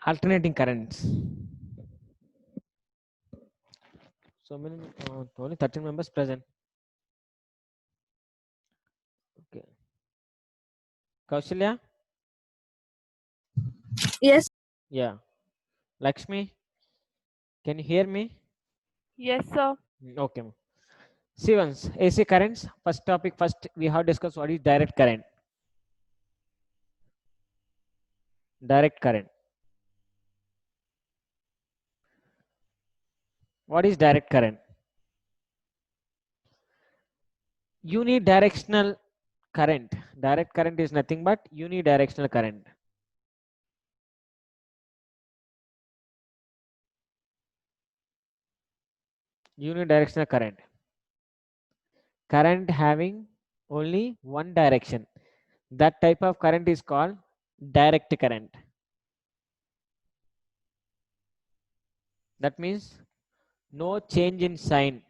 Alternating currents. So many, only 13 members present. Okay. Kaushalya? Yes. Yeah. Lakshmi, can you hear me? Yes, sir. Okay. See once, AC currents. First topic, first we have discussed what is direct current. Direct current. What is direct current? Unidirectional current. Direct current is nothing but unidirectional current. Unidirectional current. Current having only one direction. That type of current is called direct current. That means no change in sign.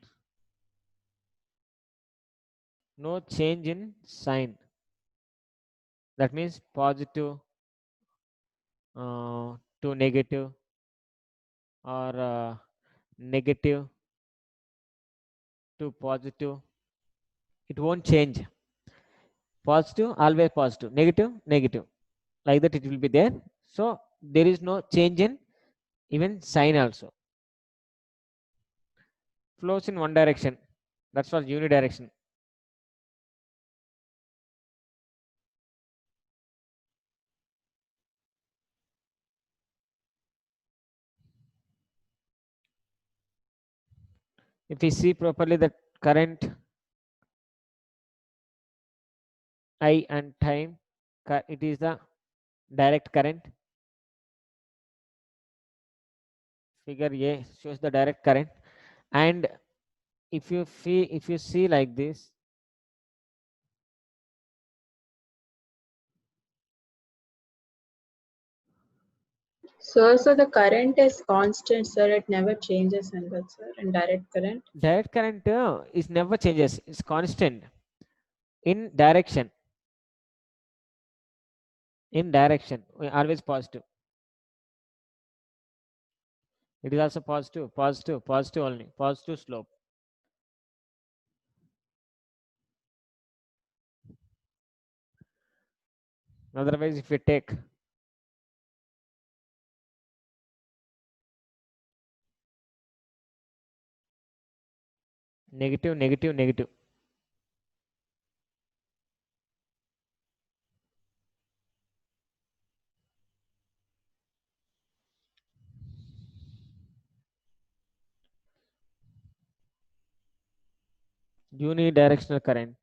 No change in sign. That means positive to negative, or negative to positive. It won't change. Positive, always positive. Negative, negative. Like that it will be there. So there is no change in even sign also. Flows in one direction. That's what unidirection. If we see properly the current I and time, it is the direct current. Figure A shows the direct current. And if you see like this, So the current is constant, sir. It never changes in that, sir. In direct current. direct current is never changes. It's constant in direction. In direction, always positive. It is also positive, positive, positive only, positive slope. Otherwise, if you take negative, negative, negative, unidirectional current,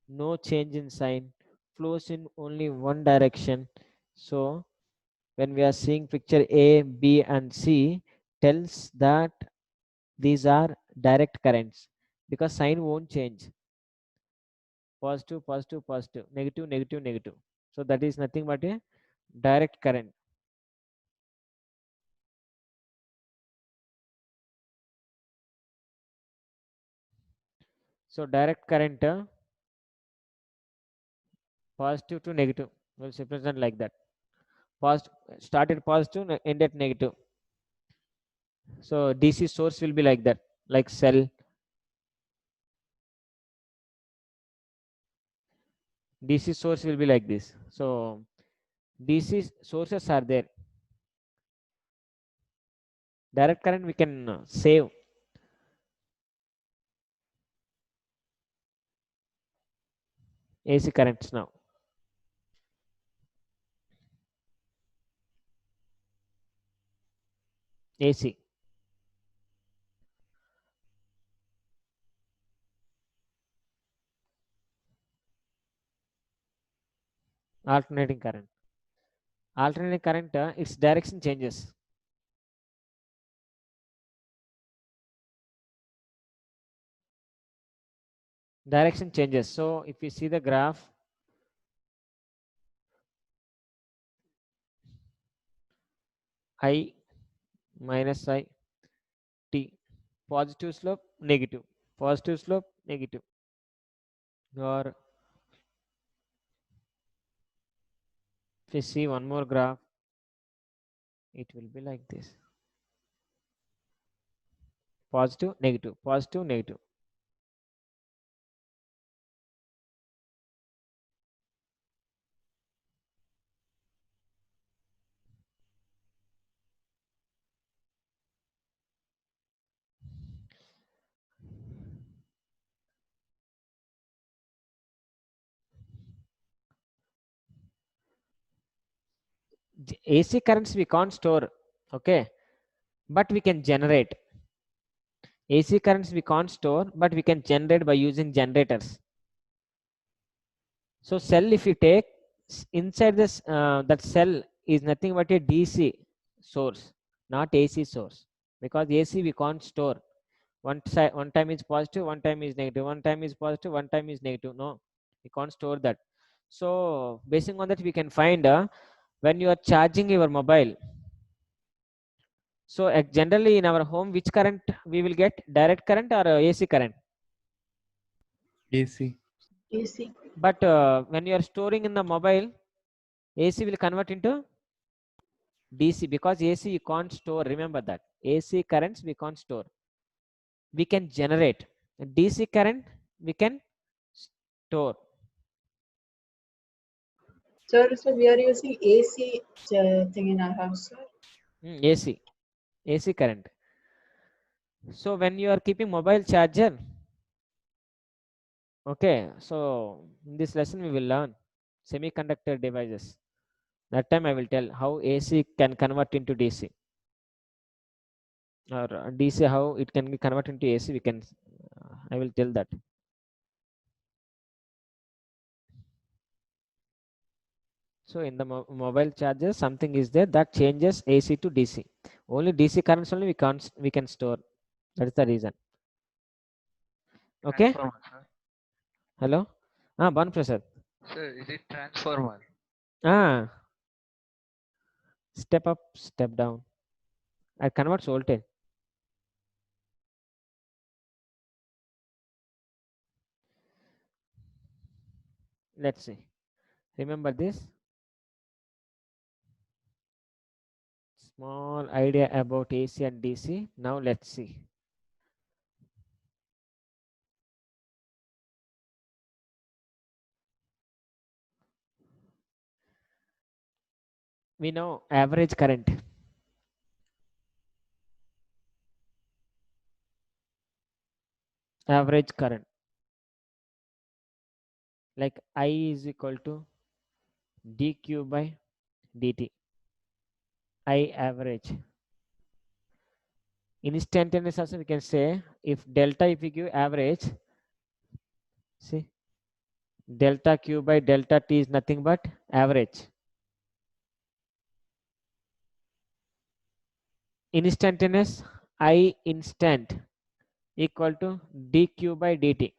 no change in sign, flows in only one direction. So when we are seeing picture A, B, and C, tells that these are direct currents because sign won't change. Positive, positive, positive, negative, negative, negative. So that is nothing but a direct current. So direct current, positive to negative, will represent like that. Positive, started positive, ended negative. So DC source will be like that, like cell. DC source will be like this. So DC sources are there. Direct current we can save. AC currents now. AC. Alternating current. Alternating current, its direction changes. direction changes. So if you see the graph, I minus I t, positive slope, negative, positive slope, negative. Or if you see one more graph, it will be like this: positive, negative, positive, negative. AC currents we can't store, okay, but we can generate. AC currents we can't store, but we can generate by using generators. So cell, if you take inside this, that cell is nothing but a DC source, not AC source, because AC we can't store. One time is positive, one time is negative, one time is positive, one time is negative. No, we can't store that. So basing on that, we can find when you are charging your mobile. So generally in our home, which current we will get, direct current or AC current? AC. AC. But when you are storing in the mobile, AC will convert into DC, because AC you can't store. Remember that AC currents we can't store. We can generate. DC current we can store. Sir, so we are using AC thing in our house, sir. AC current. So when you are keeping mobile charger, okay, so in this lesson we will learn semiconductor devices. That time I will tell how AC can convert into DC, or DC how it can be converted into AC. We can, I will tell that. So in the mobile charger, something is there that changes AC to DC. Only DC currents only we can store. That is the reason. Okay. Transformer, sir. Hello. Ban Prasad. Sir, is it transformer? Step up, step down. It converts voltage. Let's see. Remember this small idea about AC and DC. Now let's see. We know average current. Average current. Like I is equal to dq by dt. I average. Instantaneous also we can say, if delta, if we give average, see, delta q by delta t is nothing but average. Instantaneous I instant equal to dq by dt.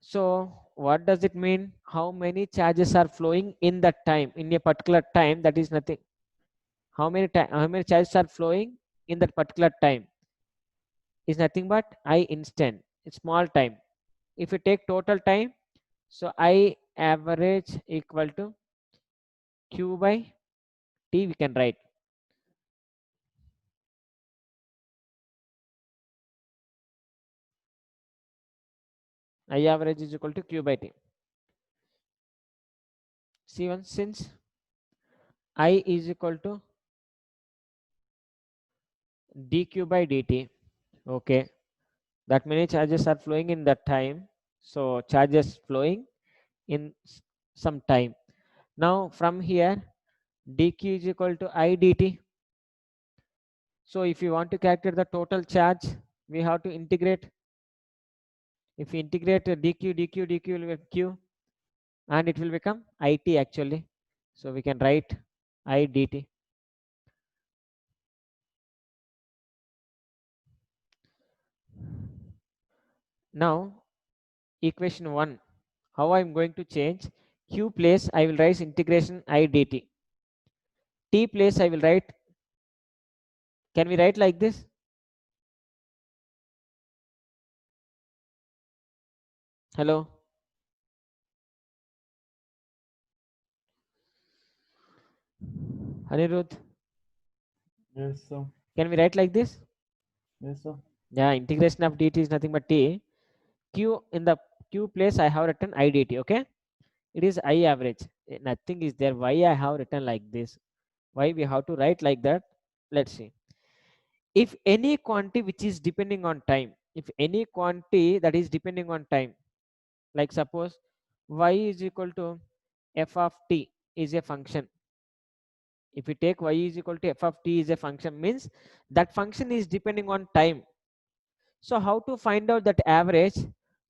So what does it mean? How many charges are flowing in that time, in a particular time? That is nothing. How many charges are flowing in that particular time is nothing but I instant. It's small time. If you take total time, so I average equal to q by t, we can write. I average is equal to q by t. See, once, since I is equal to dq by dt, okay, that many charges are flowing in that time. So charges flowing in some time. Now from here, dq is equal to I dt. So if you want to calculate the total charge, we have to integrate. If you integrate dq will be q, and it will become it actually. So we can write I dt. Now equation 1, how I'm going to change? Q place I will write integration I dt. T place I will write, can we write like this? Hello? Anirudh, Yes, sir. can we write like this? Yes, sir. Yeah, integration of dt is nothing but t. Q, in the Q place I have written I dt, okay? It is I average. Nothing is there. Why I have written like this? Why we have to write like that? Let's see. If any quantity which is depending on time, if any quantity that is depending on time, like suppose y is equal to f of t is a function. If we take y is equal to f of t is a function, means that function is depending on time. So how to find out that average?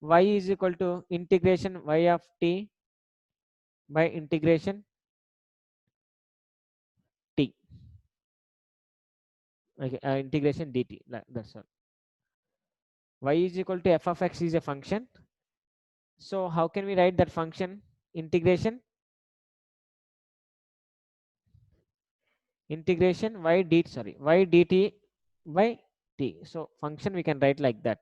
Y is equal to integration y of t by integration t. Okay, integration dt. That's all. Y is equal to f of x is a function. So how can we write that function? Integration y dt, sorry, y dt by t. So function we can write like that.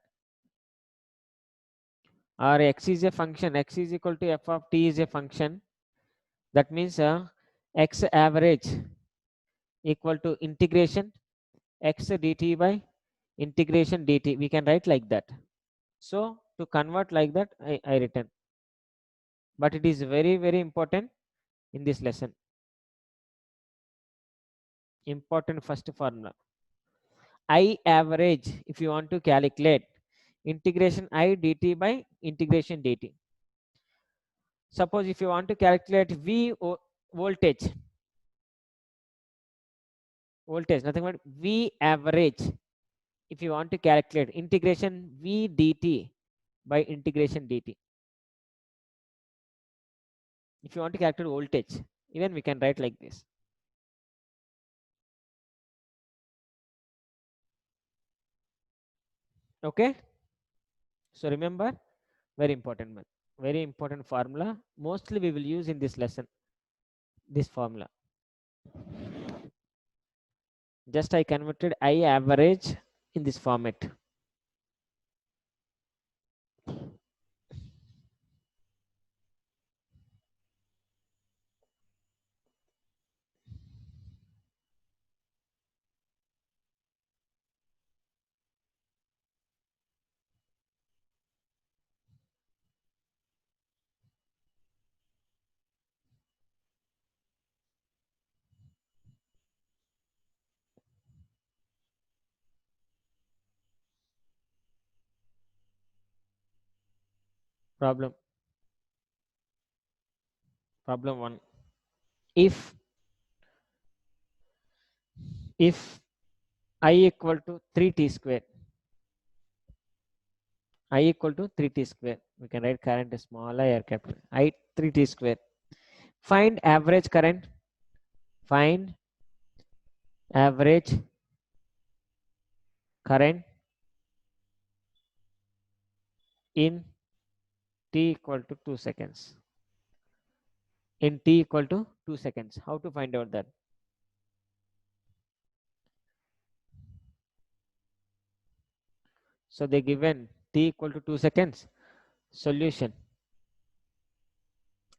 Or x is a function, x is equal to f of t is a function. That means x average equal to integration x dt by integration dt. We can write like that. So to convert like that, I written. But it is very, very important in this lesson. Important first formula. I average, if you want to calculate integration I dt by integration dt. Suppose if you want to calculate voltage, nothing but V average. If you want to calculate integration V dt by integration dt. If you want to calculate voltage, even we can write like this. Okay. So remember, very important one, very important formula. Mostly we will use in this lesson, this formula. Just I converted I average in this format. Problem 1. If I equal to 3t square, I equal to 3t square, we can write current small I or capital I 3t square. Find average current. Find average current in t equal to 2 seconds. In t equal to 2 seconds. How to find out that? So they given t equal to 2 seconds. Solution.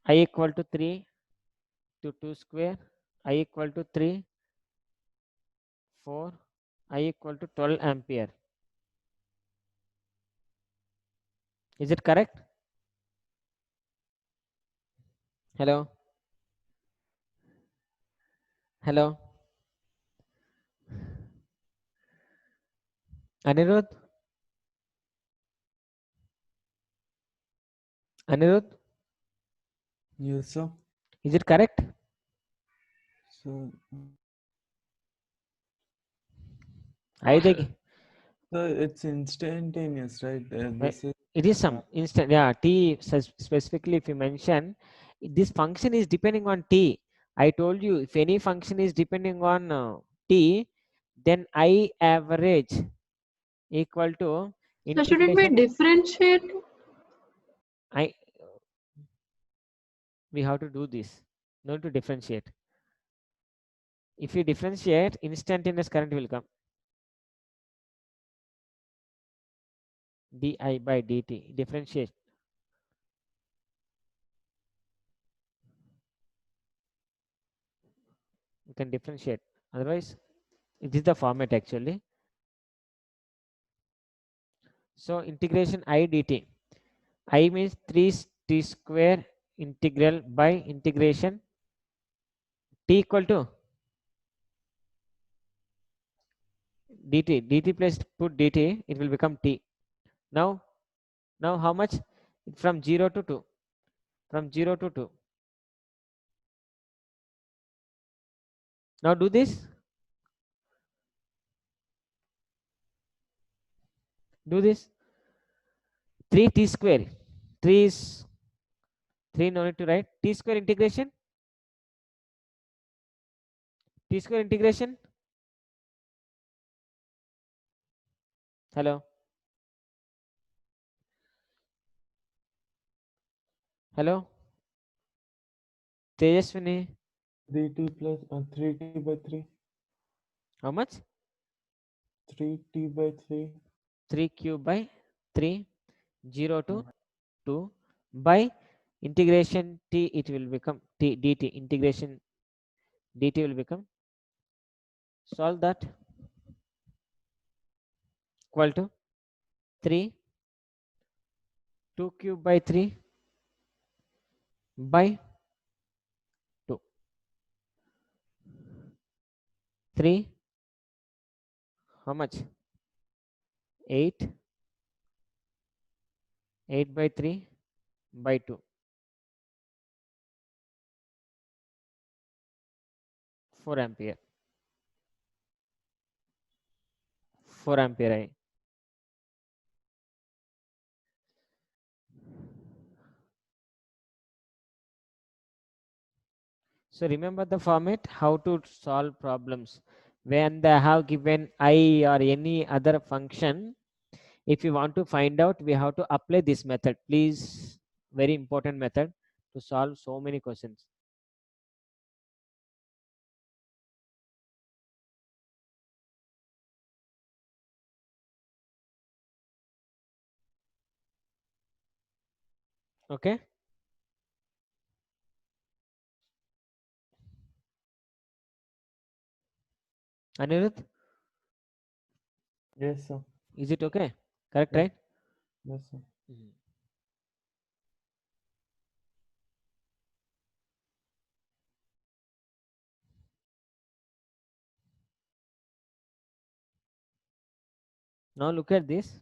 I equal to 3 to 2 square. I equal to 3, 4. I equal to 12 ampere. Is it correct? Hello? Hello? Anirudh? Anirudh? Yes, sir. Is it correct? So, I No, think sir. so it's instantaneous, right? This is it is some instant. Yeah, t specifically if you mention this function is depending on t. I told you if any function is depending on t, then I average equal to So shouldn't we Integration, differentiate? we have to do this, not to differentiate. If you differentiate, instantaneous current will come. Di by dt, differentiate. You can differentiate. Otherwise, it is the format actually. So integration I dt. I means 3t square integral by integration t equal to dt plus put dt, it will become t. Now how much? From 0 to 2. From 0 to 2. Now do this. Do this. 3t square. 3 is 3, no need to write. T square integration. T square integration. Hello. Hello. Tejaswini. 3t plus 3t by 3. How much? 3t by 3. 3 cube by 3. 0 to 2 by integration t, it will become t dt. Integration dt will become, solve that, equal to 3 2 cube by 3 by 2. 3, how much? 8 by 3 by 2. 4 ampere. 4 ampere. So remember the format, how to solve problems when they have given I or any other function. If you want to find out, we have to apply this method. Please, very important method to solve so many questions. Okay. Anirudh, Yes, sir. is it okay? Correct, Yes. right? Yes, sir. Mhm. Now look at this.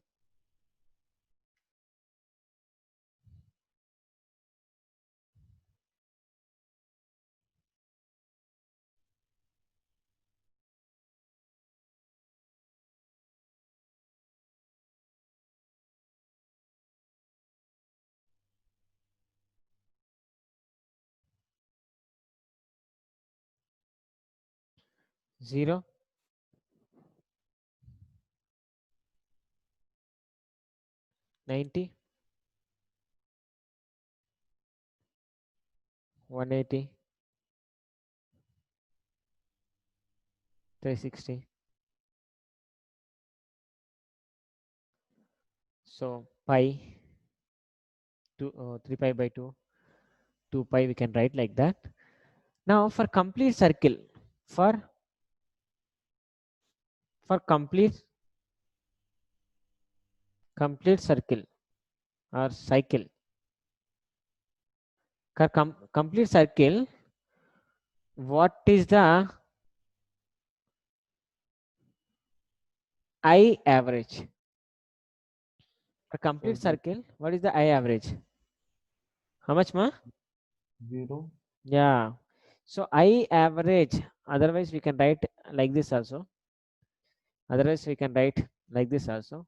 Zero, 90, 180, 360. So pi, 3 pi by 2, 2 pi we can write like that. Now for complete circle, for complete circle or cycle, complete circle, what is the I average? For complete So, circle, what is the I average? How much, ma? 0. Yeah. So I average, otherwise we can write like this also. Otherwise we can write like this also.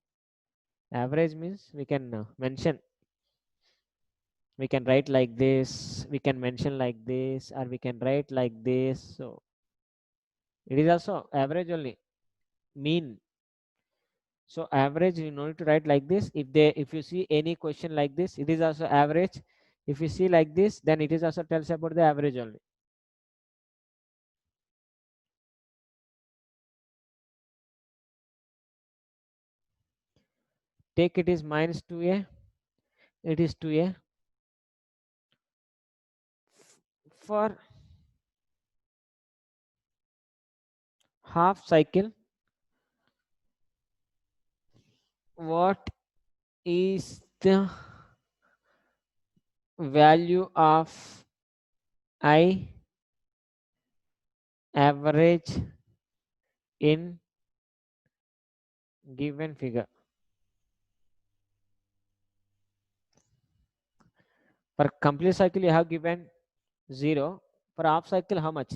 Average means we can mention. We can write like this, we can mention like this, or we can write like this. So it is also average only, mean. So average you need to write like this. If you see any question like this, it is also average. If you see like this, then it is also tells about the average only. Take it is minus 2a, it is 2a. For half cycle, what is the value of I average in given figure? For complete cycle, you have given 0. For half cycle, how much?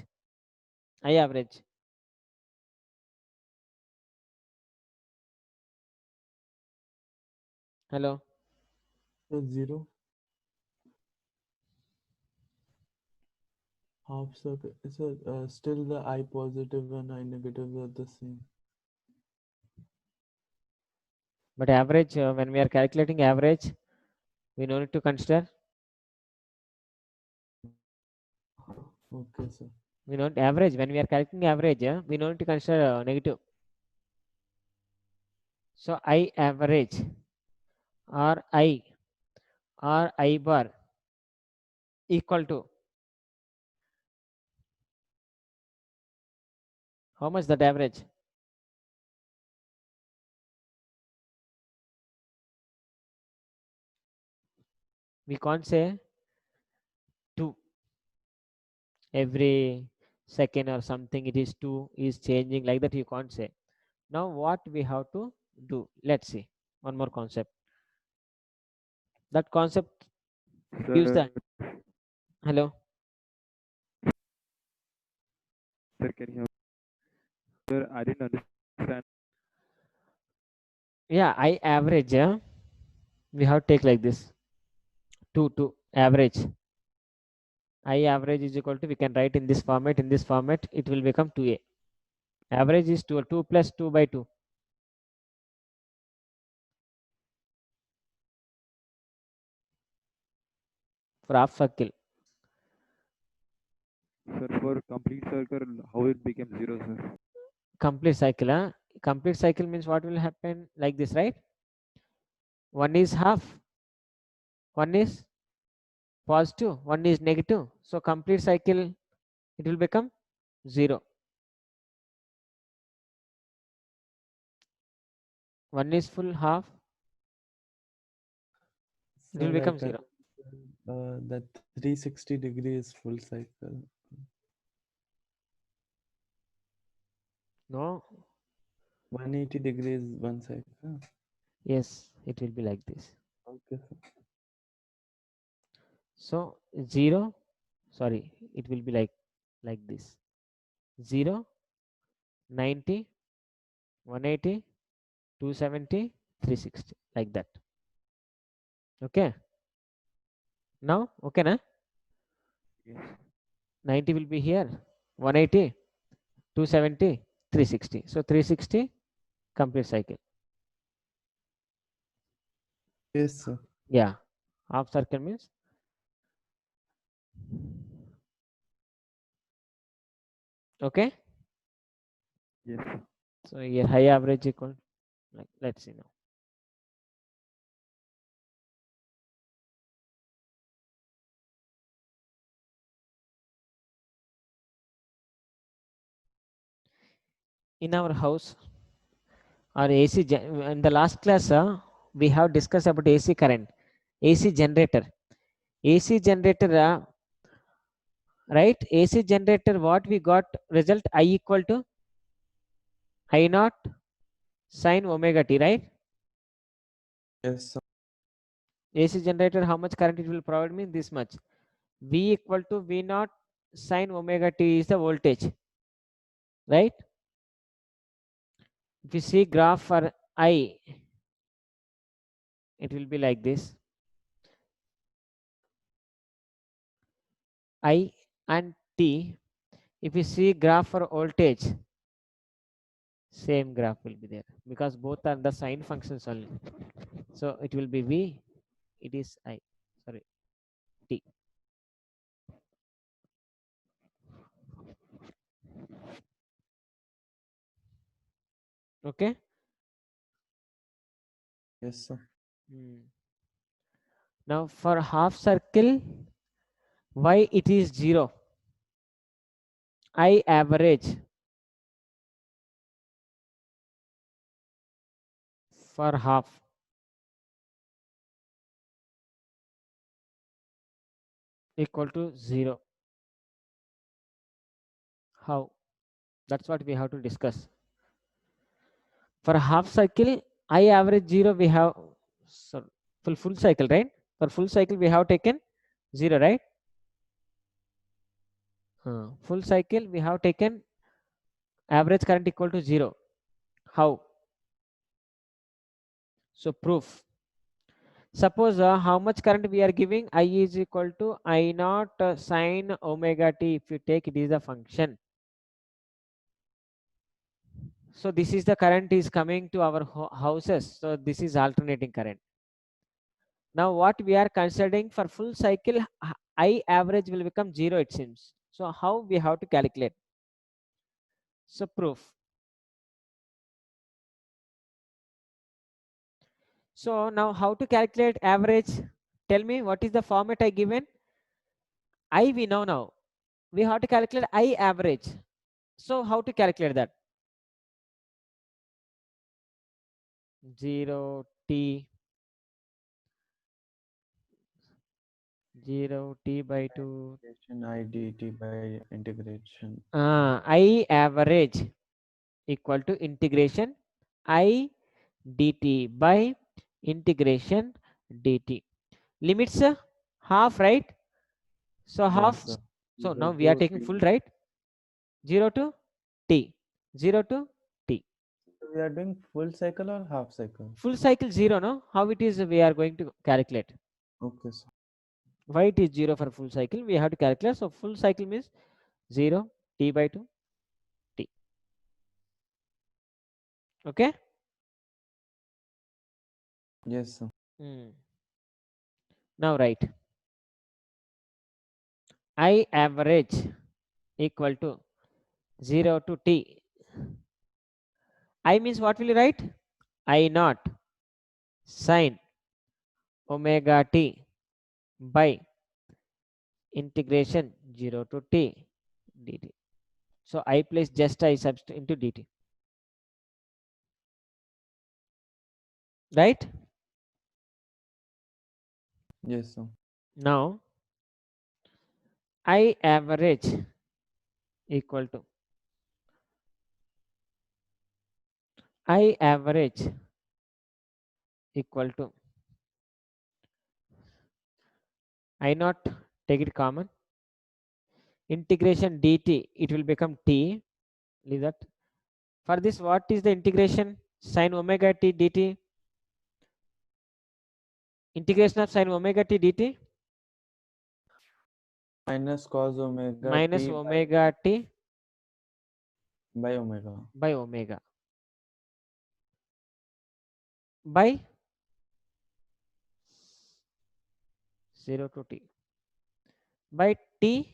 I average. Hello. So 0. Half circle. So still the I positive and I negative are the same. But average, when we are calculating average, we don't need to consider. Okay, sir. We don't average. When we are calculating average, we don't need to consider negative. So I average or I bar equal to how much that average? We can't say 2 every second or something. It is 2 is changing like that. You can't say. Now what we have to do? Let's see one more concept. That concept gives Sir, the hello. sir, can you sir, I didn't understand. Yeah, I average. We have to take like this. 2 average. I average is equal to, we can write in this format. In this format, it will become 2a. Average is 2 plus 2 by 2. For half circle. Sir, for complete circle, how it became 0, sir? Complete cycle. Complete cycle means what will happen like this, right? One is half, one is positive, one is negative. So complete cycle, it will become 0. One is full half, it will Sir, I become 0. that 360 degree is full cycle. No, 180 degrees one cycle. yes, it will be like this. Okay, sir. So 0, sorry, it will be like this. 0, 90, 180, 270, 360, like that. Okay. Now, okay, na? Yes. 90 will be here, 180, 270, 360. So 360 complete cycle. Yes, sir. Yeah, half circle means okay. Yes, sir. So here high average equal, like, let's see now. In our house or AC in the last class, we have discussed about AC current, AC generator, AC generator, right? AC generator, what we got result I equal to I naught sine omega t, right? Yes, sir. AC generator, how much current it will provide me? This much. V equal to V naught sine omega t is the voltage, right? If you see graph for I, it will be like this. I and T. If you see graph for voltage, same graph will be there because both are the sine functions only. So it will be V, it is I, sorry, T. Okay. Yes, sir. Now for half circle, why it is 0? I average for half. Equal to 0. How? That's what we have to discuss. For half cycle, I average 0 we have, so for full cycle, right? For full cycle we have taken 0, right? Full cycle we have taken average current equal to 0. How? So proof. Suppose how much current we are giving? I is equal to I naught sine omega t. If you take it is a function. So this is the current is coming to our houses. So this is alternating current. Now what we are considering for full cycle, I average will become 0 it seems. So how we have to calculate? So proof. So now how to calculate average? Tell me what is the format I given? I we know now. We have to calculate I average. So how to calculate that? 0 t 0 t by 2 I dt by integration. I average equal to integration I dt by integration dt. Limits half, right? So half. Yes, sir. So Equal now we are to taking t. full, right? 0 to t, 0 to t. So we are doing full cycle or half cycle? Full cycle 0, no? How it is we are going to calculate? Okay, sir. Why it is 0 for full cycle? We have to calculate. So full cycle means 0 t by 2 t. Okay. Yes, sir. Now write I average equal to 0 to t. I means what will you write? I naught sine omega t by integration 0 to t dt. So I place just I substitute into dt. Right? Yes, sir. Now I average equal to I average equal to I not take it common integration dt, it will become t. Leave that. For this, what is the integration? Sine omega t dt. Integration of sine omega t dt Minus cos omega minus t omega t by omega. by omega by 0 to t by t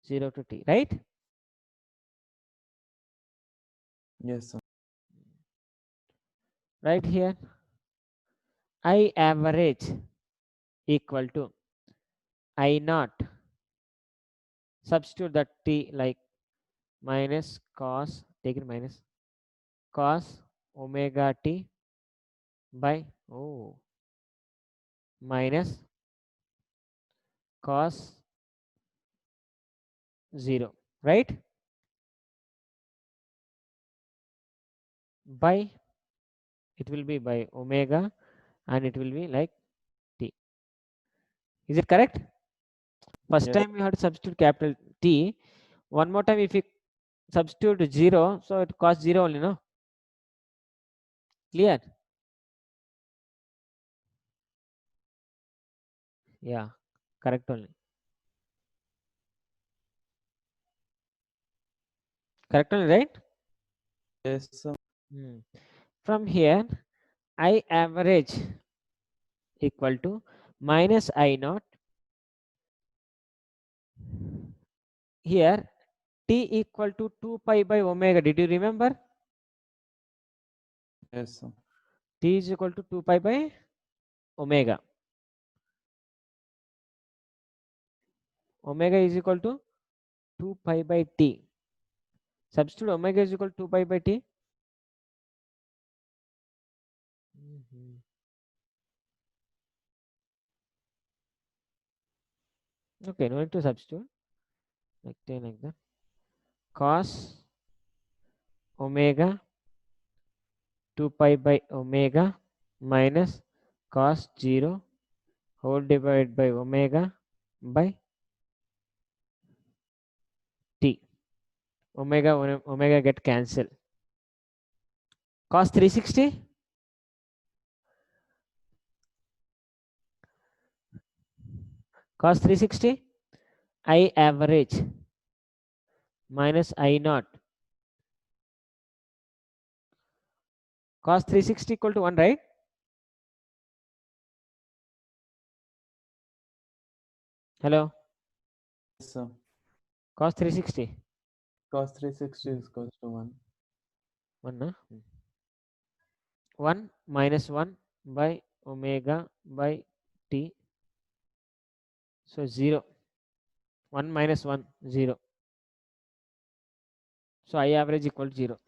0 to t, right? Yes, sir. Right here I average equal to I naught, substitute that t like minus cos, take it minus cos omega t by minus cos 0, right? By it will be by omega and it will be like t. Is it correct? First Yes. time you have to substitute capital T. One more time if you substitute 0, so it costs 0 only, no? Clear? Yeah, correct only. Correct only, right? Yes, sir. From here, I average equal to minus I naught. Here, t equal to 2 pi by omega. Did you remember? Yes, sir. T is equal to 2 pi by omega. Omega is equal to 2 pi by t. Substitute omega is equal to 2 pi by t. Okay, no need to substitute. Like that. Cos omega 2 pi by omega minus cos 0 whole divided by omega by t. Omega get cancelled. Cos 360. Cos 360. I average minus I naught. Cos 360 equal to 1, right? Hello. Yes, sir. Cos 360. Cos 360 is equals to 1. 1, no? 1 minus 1 by omega by t. So 0. 1 minus 1, 0. So I average equal to 0.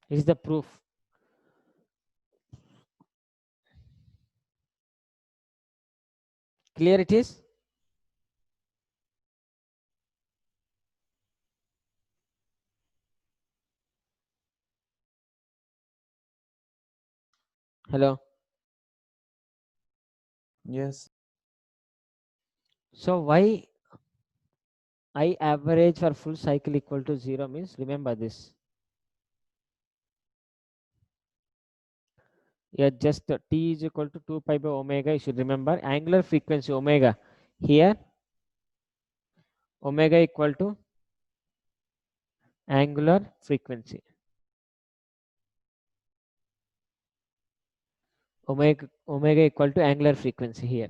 This is the proof. Clear it is? Hello. Yes. So why I average for full cycle equal to 0 means, remember this. Yeah, just t is equal to 2 pi by omega. You should remember angular frequency omega. Here, omega equal to angular frequency. Omega equal to angular frequency here.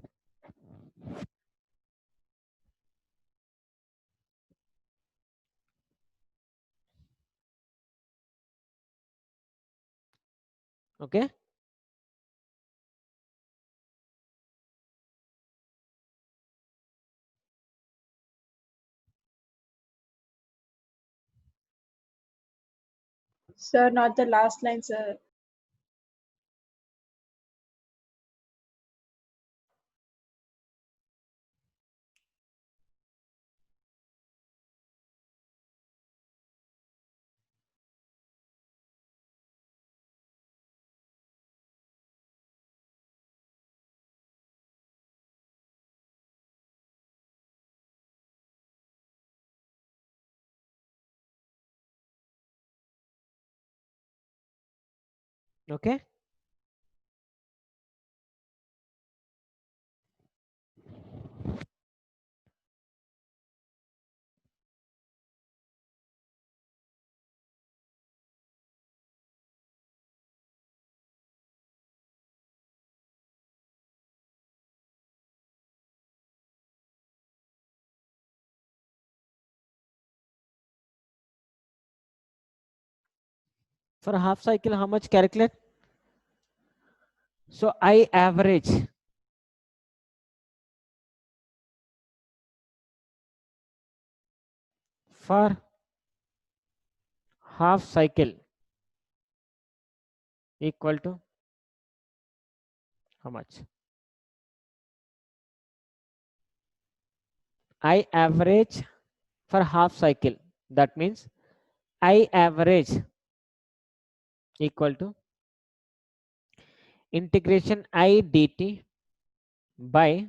Okay. Sir, not the last line, sir. Okay. For a half cycle, how much calculate? So I average for half cycle equal to how much? I average for half cycle. That means I average equal to integration I dt by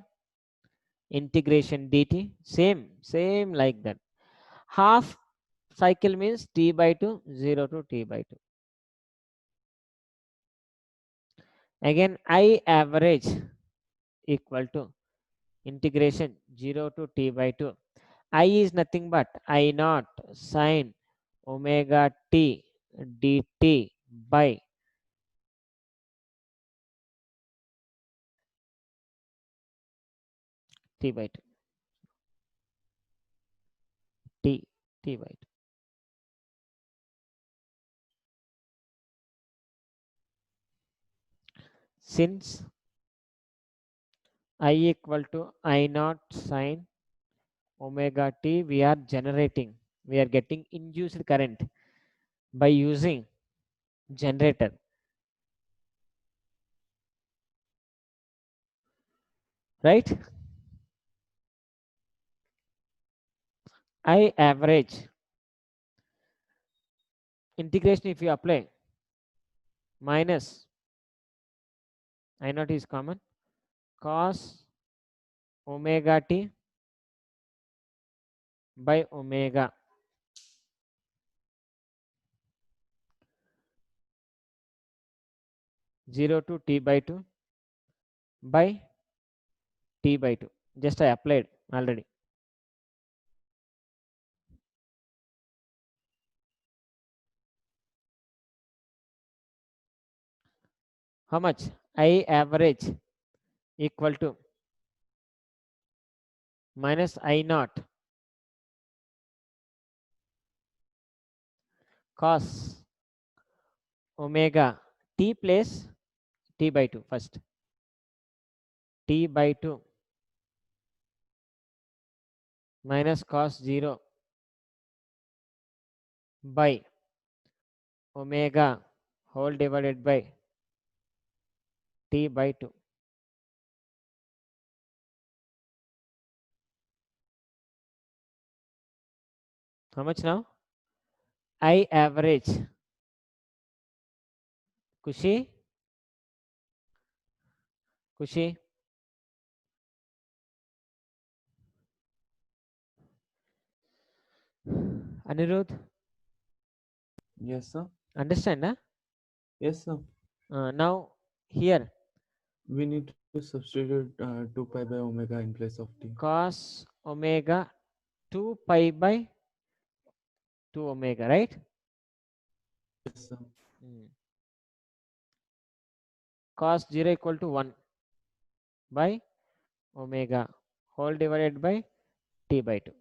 integration dt. Same like that. Half cycle means t by 2, 0 to t by 2. Again, I average equal to integration 0 to t by 2. I is nothing but I naught sine omega t dt by t by 2 t by 2. Since I equal to I naught sine omega t, we are getting induced current by using generator, right? I average integration, if you apply, minus I naught is common, cos omega t by omega 0 to t by 2 by t by 2. Just I applied already. How much? I average equal to minus I naught cos omega t place t by 2 first. T by 2 minus cos 0 by omega whole divided by t by 2. How much now? I average. Kushi? Kushi? Anirudh? Yes, sir. Understand? Huh? Yes, sir. Now here We need to substitute 2 pi by omega in place of t. cos omega 2 pi by 2 omega, right? Yes, sir. Cos 0 equal to 1 by omega whole divided by t by 2.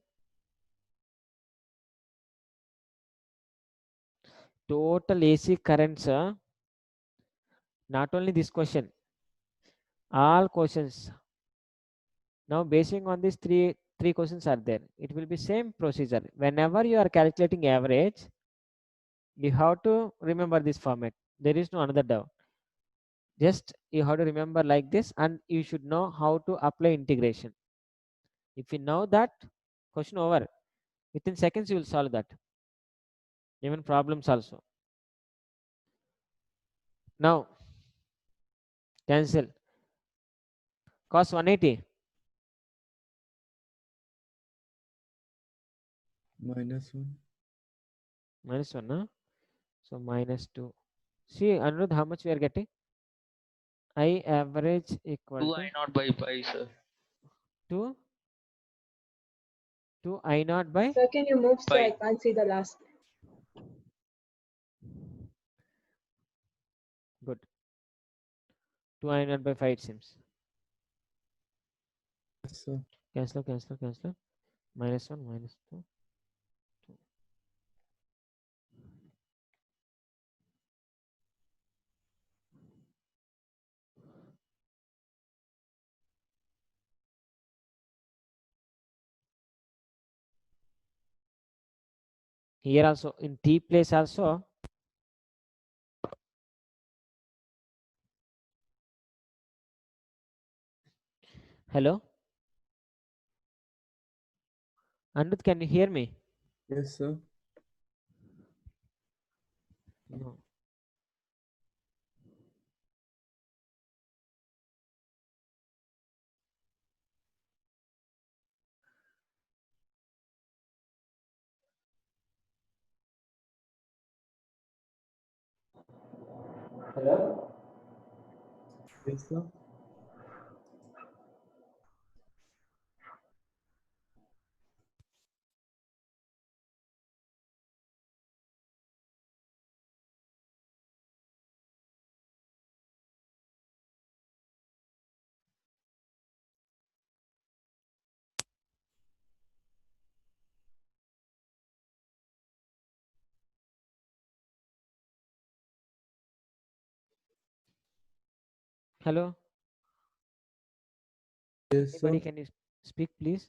Total AC currents, not only this question, all questions. Now basing on these three questions are there, it will be same procedure. Whenever you are calculating average, you have to remember this format. There is no another doubt. Just you have to remember like this, and you should know how to apply integration. If you know that, question over. Within seconds you will solve that. Even problems also. Now cancel. Cos 180 Minus 1. minus 1, huh? So minus 2. See, Anirudh, how much we are getting? I average equal 2 to I naught by pi, sir. 2 I naught by Sir, can you move so I Pi. can't see the last? good 2 I naught by 5 it seems. Yes, sir. Cancel. Minus 1 minus 2. Here also in t place also hello Anirudh, can you hear me? Yes, sir. No. Hello. Yes, sir. Hello? Yes, sir. Anybody can you speak, please?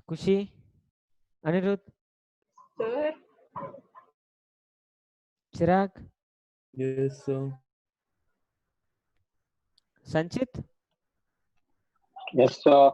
Kushi? Anirudh? Sir, Chirag? Yes, sir. Sanchit? Yes, sir.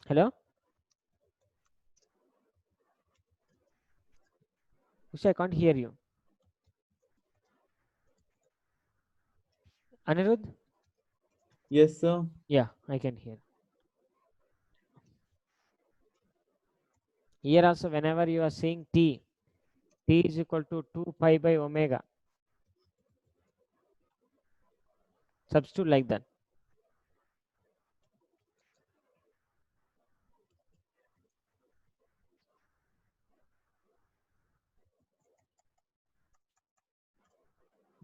Hello? Kushi, I can't hear you. Anirudh? Yes, sir. Yeah, I can hear. Here also, whenever you are saying t is equal to 2 pi by omega. Substitute like that.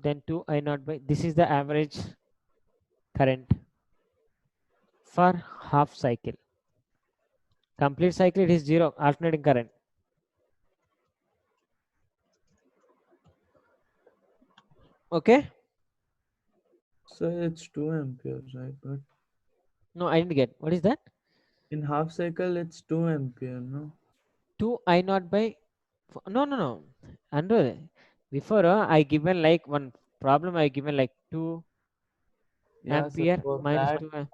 Then 2 I naught by, this is the average current for half cycle. Complete cycle, it is 0, alternating current. Okay? So it's 2 amperes, right? But No, I didn't get. What is that? in half cycle, it's 2 ampere, no? 2 I naught by, no. Under, before I given like one problem, I given like 2 Yeah, sir. ampere For minus that, 2.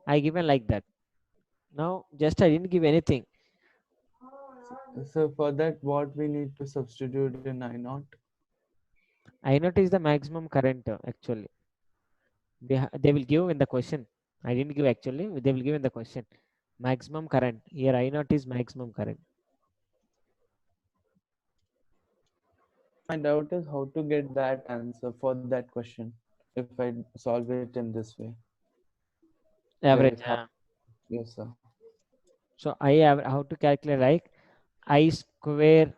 I given like that. Now, just I didn't give anything. so for that, what we need to substitute in I naught? I naught is the maximum current actually. They will give in the question. I didn't give actually. They will give in the question. Maximum current. Here I naught is maximum current. My doubt is how to get that answer for that question if I solve it in this way. Average. If I- Yes, sir. So I have how to calculate like I square.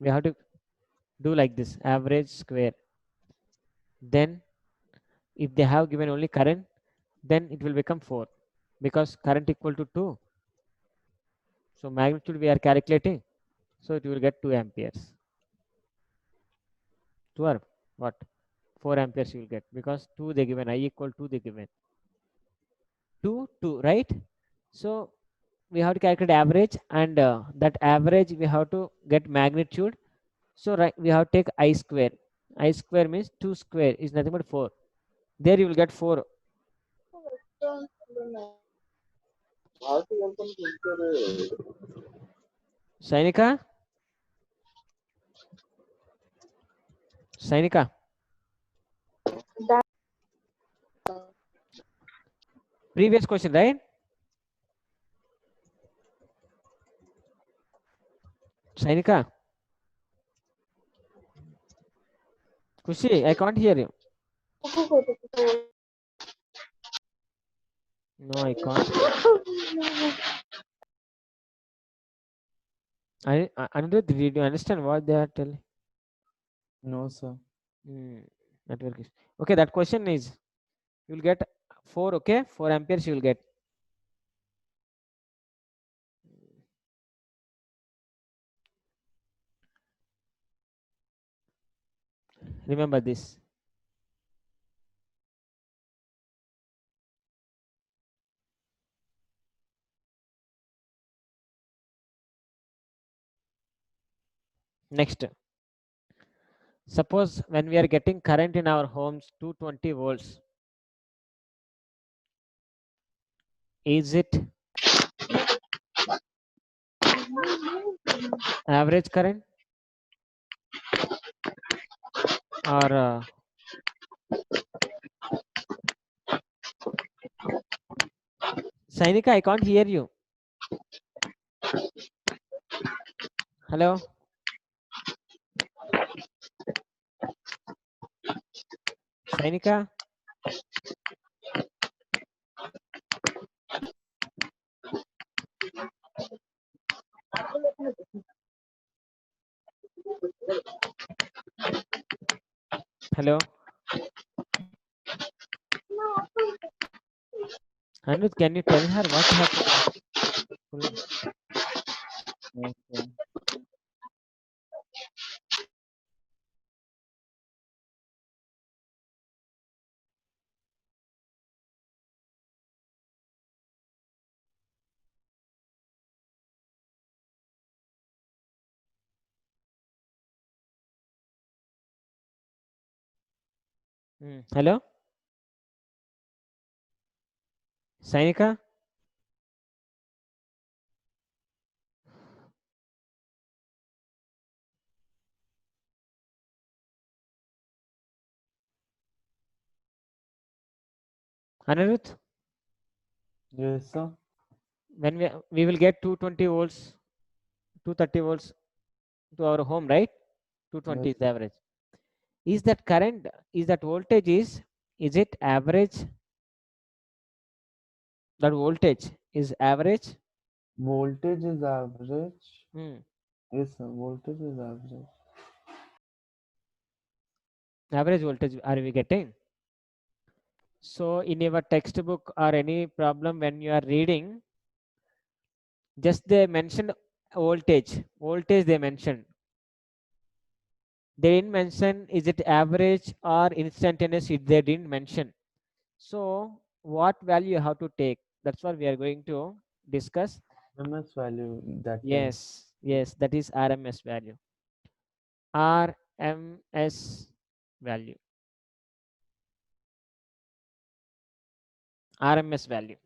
We have to do like this average square. Then if they have given only current, then it will become 4 because current equal to 2. So magnitude we are calculating. So it will get 2 amperes. 2 or what? 4 amperes you will get because 2 they given, I equal to they given. 2, right? So we have to calculate average and that average we have to get magnitude. So right, we have to take I square. I square means 2 square is nothing but 4. There you will get 4. Sainika? Sainika? Previous question, right? Sainika? Kushi, I can't hear you. No, I can't. Anirudh, did you understand what they are telling? No, sir. Network is okay. That question is you will get 4. Okay, 4 amperes you will get. Remember this. Next, suppose when we are getting current in our homes 220 volts, is it average current or Sainika? I can't hear you. Hello? Sainika? Hello? Anuj, can you tell her what you have to do? Yes, sir. Hello? Sainika? Anirudh? Yes, sir. When we will get 220 volts, 230 volts to our home, right? 220 Yes, is the average. Is that current, is that voltage is it average? That voltage is average? voltage is average. Hmm. Yes, sir. Voltage is average. Average voltage are we getting? So in your textbook or any problem when you are reading, just they mentioned voltage they mentioned. They didn't mention is it average or instantaneous, they didn't mention. So what value you have to take? That's what we are going to discuss. RMS value that time. Yes, that is RMS value. RMS value. RMS value.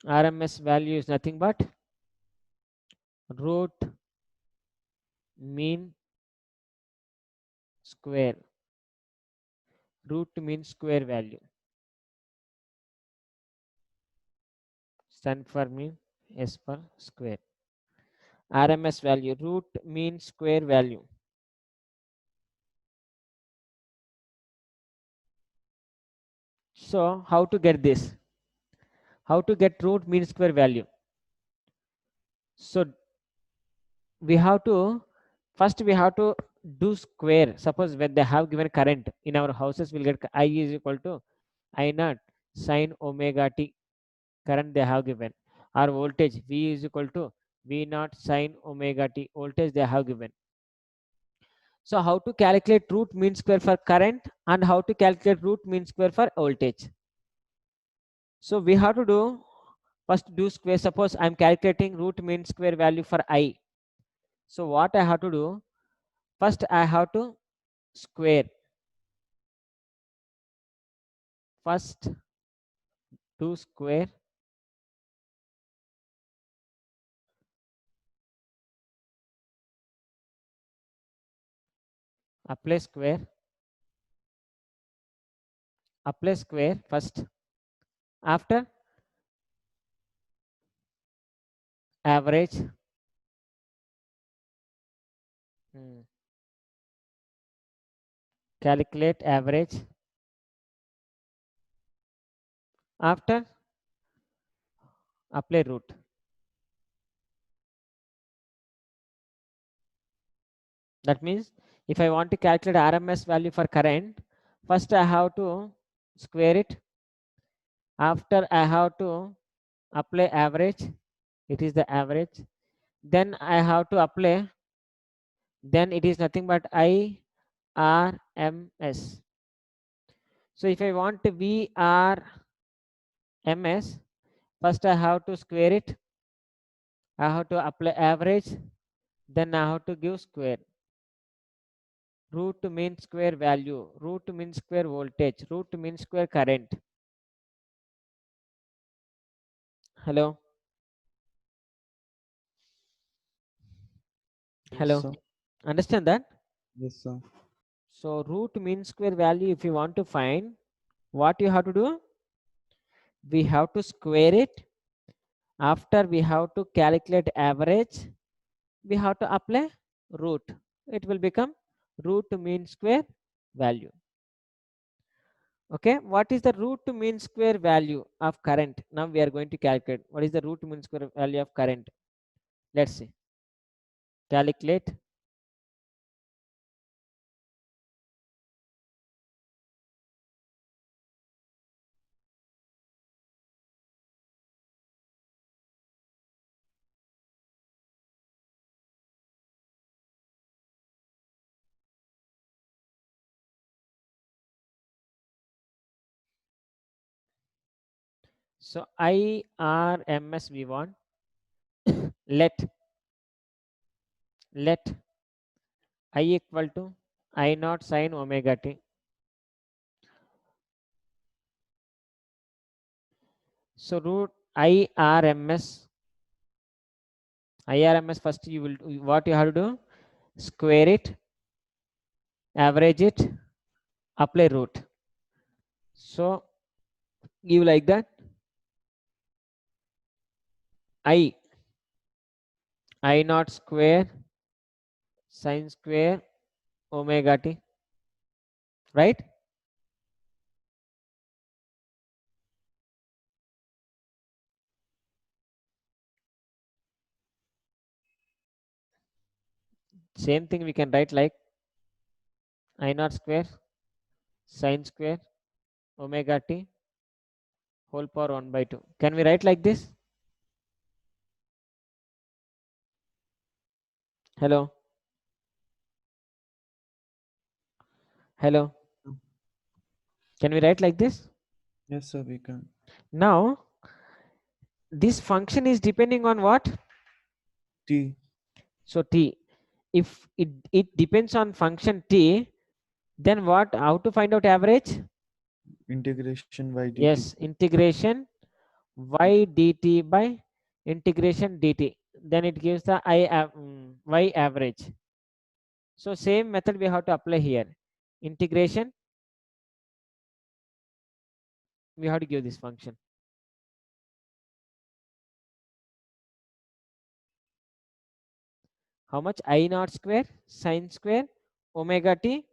RMS value is nothing but root mean square. Root mean square value. Stand for mean S for square. RMS value, root mean square value. So how to get this? How to get root mean square value? So we have to first we have to do square. Suppose when they have given current in our houses, we'll get I is equal to I naught sine omega t. Current they have given. Our voltage V is equal to V naught sine omega t. Voltage they have given. So how to calculate root mean square for current and how to calculate root mean square for voltage? So we have to do first do square. Suppose I'm calculating root mean square value for I. So what I have to do? First I have to square. First do square. Apply square. Apply square first. After average. Calculate average. After apply root. That means if I want to calculate RMS value for current, first I have to square it. After I have to apply average. It is the average. Then I have to apply. Then it is nothing but IRMS. So if I want VRMS, first I have to square it. I have to apply average. Then I have to give square. Root mean square value. Root mean square voltage. Root mean square current. Hello. Yes, Hello. sir. Understand that? Yes, sir. So root mean square value, if you want to find, what you have to do? We have to square it. After we have to calculate average, we have to apply root. It will become root mean square value. Okay, what is the root mean square value of current? Now we are going to calculate what is the root mean square value of current. Let's see. Calculate so IRMS we want. let I equal to I naught sine omega t. So root IRMS first you will what you have to do, square it, average it, apply root. So give like that. I naught square sine square omega t, right? Same thing we can write like I naught square sine square omega t whole power 1 by 2. Can we write like this? Hello? Hello? Can we write like this? Yes, sir, we can. Now, this function is depending on what? T. So t. If it depends on function t, then what? How to find out average? Integration y dt. Yes, integration y dt by integration dt. Then it gives the y average. So same method we have to apply here. Integration, we have to give this function. How much? I naught square sine square omega t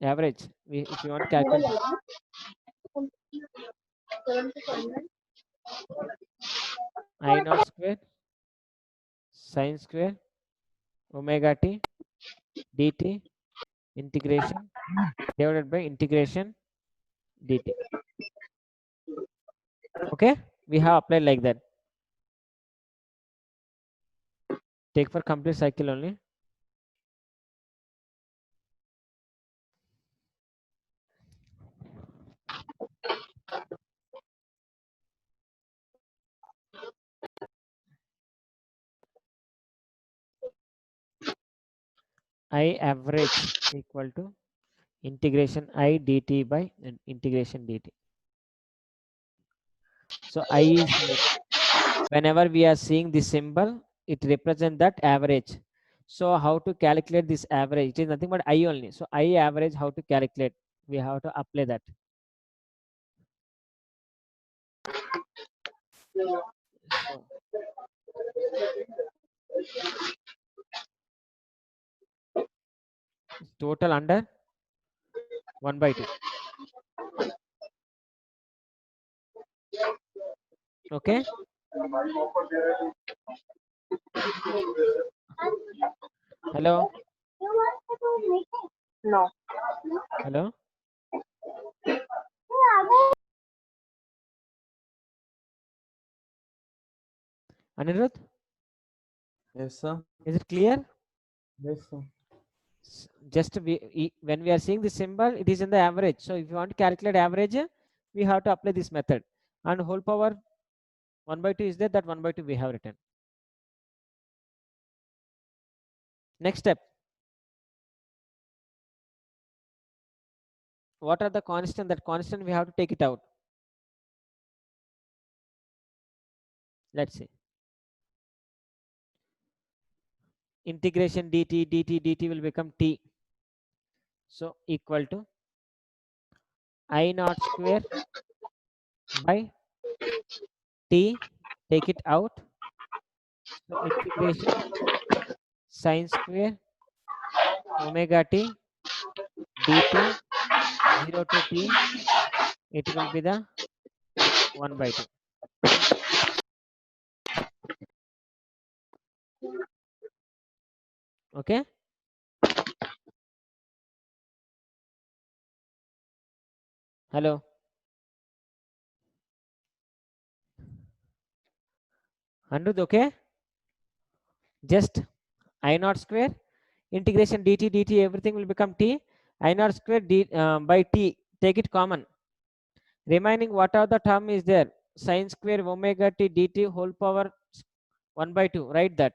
average. If you want to calculate I naught square sine square omega t dt integration divided by integration dt. Okay, we have applied like that. Take for complete cycle only. I average equal to integration I dt by integration dt. So I is whenever we are seeing this symbol, it represents that average. So how to calculate this average? It is nothing but I only. So I average, how to calculate? We have to apply that. So total under 1 by 2. Okay. Hello. No. Hello. Anirudh, Yes, sir. is it clear? Yes, sir. Just when we are seeing the symbol, it is in the average. So if you want to calculate average, we have to apply this method. And whole power 1 by 2 is there, that 1 by 2 we have written. Next step. What are the constant? That constant we have to take it out. Let's see. Integration dt will become t. So equal to I naught square by t, take it out. So integration sine square omega t dt 0 to t, it will be the 1 by 2. Okay. Hello. Anirudh, okay? Just I naught square integration dt everything will become t. I naught square by t, take it common. Remaining what are the term is there? Sine square omega t dt whole power 1 by 2. Write that.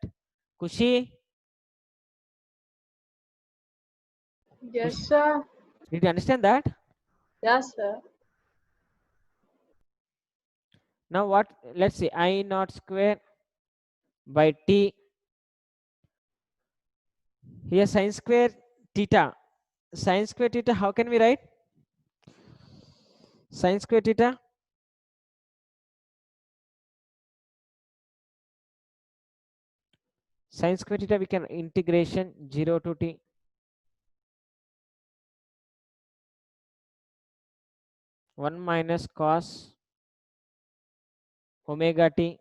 Kushi, Yes, sir. did you understand that? Yes, sir. Now what? Let's see. I naught square by t. Here sine square theta. Sine square theta, how can we write? Sine square theta. Sine square theta we can integration 0 to t. One minus cos omega t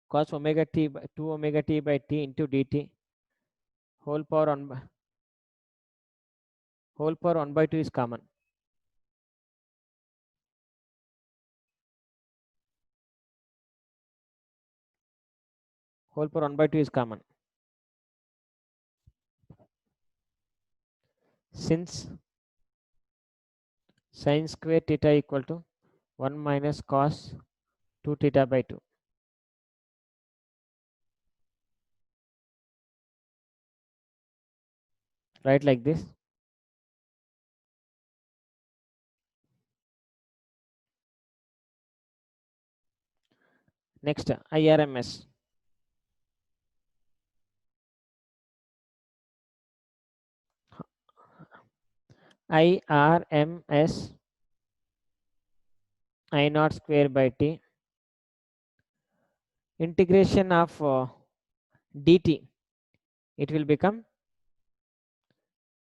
cos omega t by 2 omega t by t into dt whole power 1 by 2 is common. Whole power 1 by 2 is common. Since sine square theta equal to 1 minus cos 2 theta by 2. Right, like this. Next, IRMS. IRMS I naught square by t integration of dt, it will become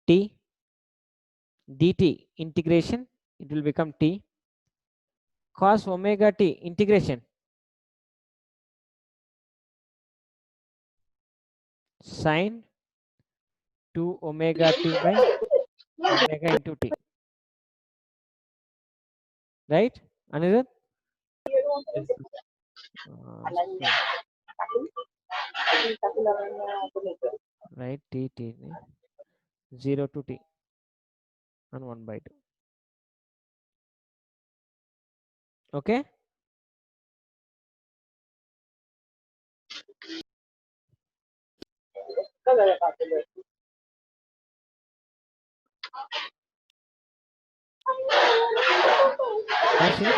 t dt integration, it will become t cos omega t integration sine 2 omega t by omega into t. Right, Anirudh? Yes, sir. So, right, t 0 to t and 1 by 2. Okay. Now since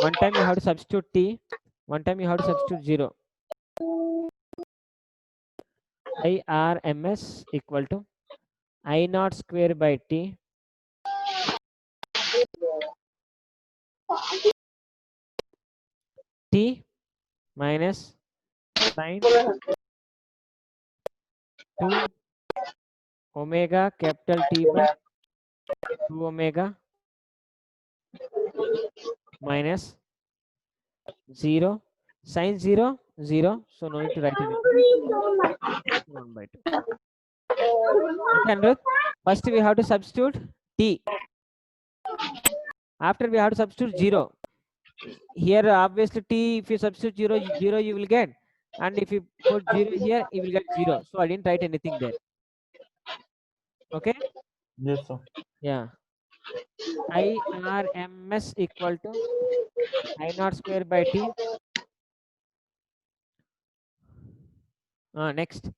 one time you have to substitute t, one time you have to substitute 0. IRMS equal to I naught square by t t minus sine 2 omega capital T by 2 omega minus 0 sine 0 0, so no need to write anything. 1 by 2. Okay, Anirudh? First we have to substitute t. After we have to substitute 0. Here obviously t, if you substitute 0 0 you will get, and if you put 0 here you will get 0, so I didn't write anything there. Okay. Yes, sir. Yeah. IRMS equal to I naught square by t. Next,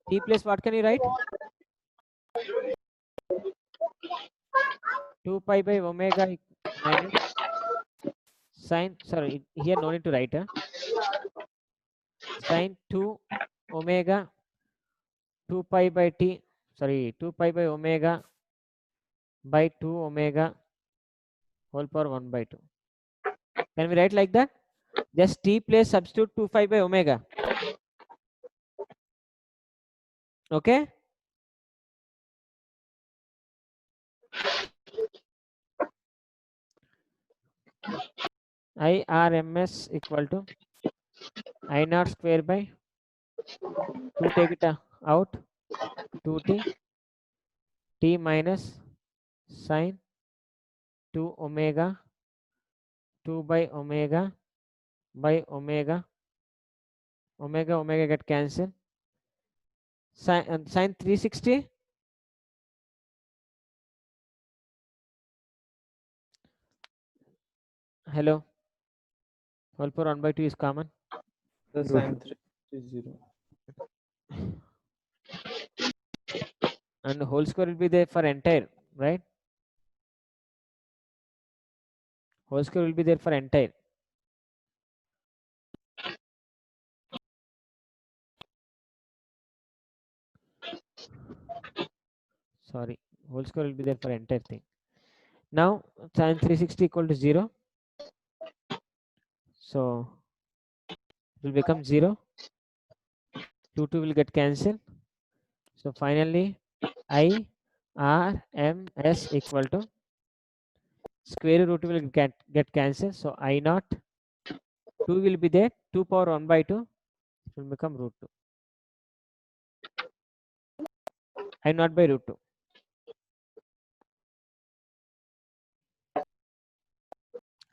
t plus what can you write? 2 pi by omega minus Sine, sorry, here no need to write. Sine 2 omega 2 pi by t, sorry, 2 pi by omega by 2 omega whole power 1 by 2. Can we write like that? Just t place substitute 2 pi by omega. Okay. IRMS equal to I naught square by 2, take it out, 2t t minus sine 2 omega 2 by omega by omega omega get cancelled. Sine 360. Hello, whole power 1 by 2 is common. The Root. sine 3 is 0. And the whole square will be there for entire, right? Whole square will be there for entire. Sorry, whole square will be there for entire thing. Now sine 360 equal to 0. So it will become 0. 2 will get cancelled. So finally IRMS equal to square root will get cancelled. So I naught 2 will be there. 2 power 1 by 2 will become root 2. I naught by root 2.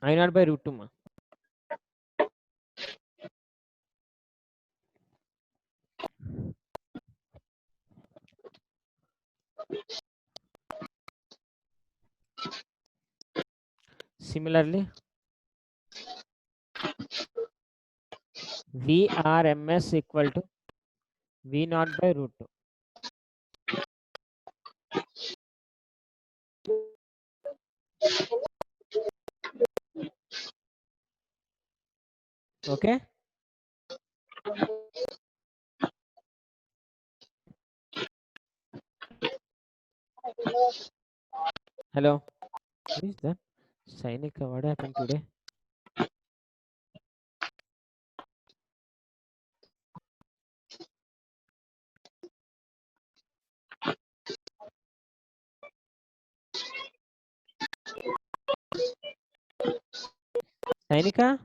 I naught by root 2 ma. Similarly, VRMS equal to V naught by root 2. Okay. Hello. Who is that? Sainika, what happened today? Sainika?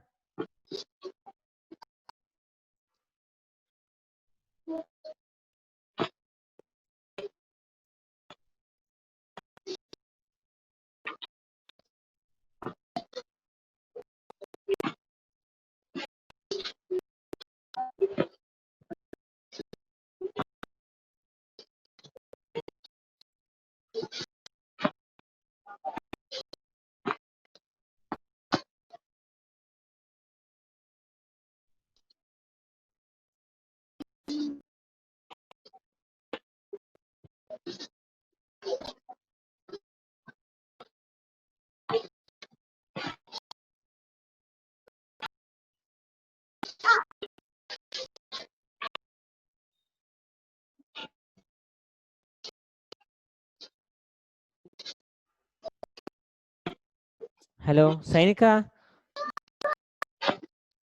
Hello, Sainika?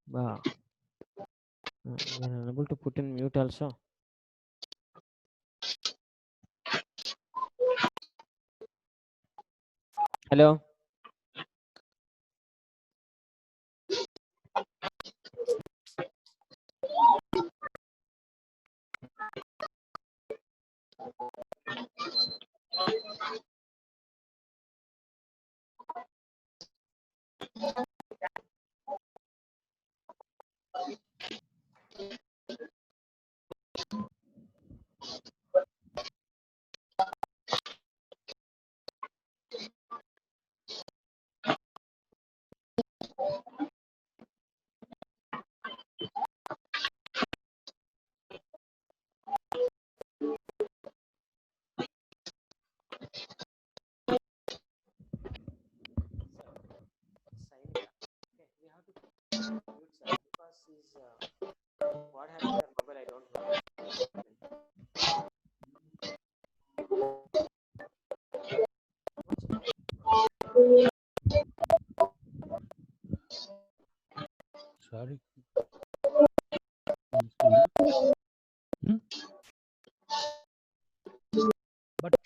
Wow. You are unable to put in mute also. Hello.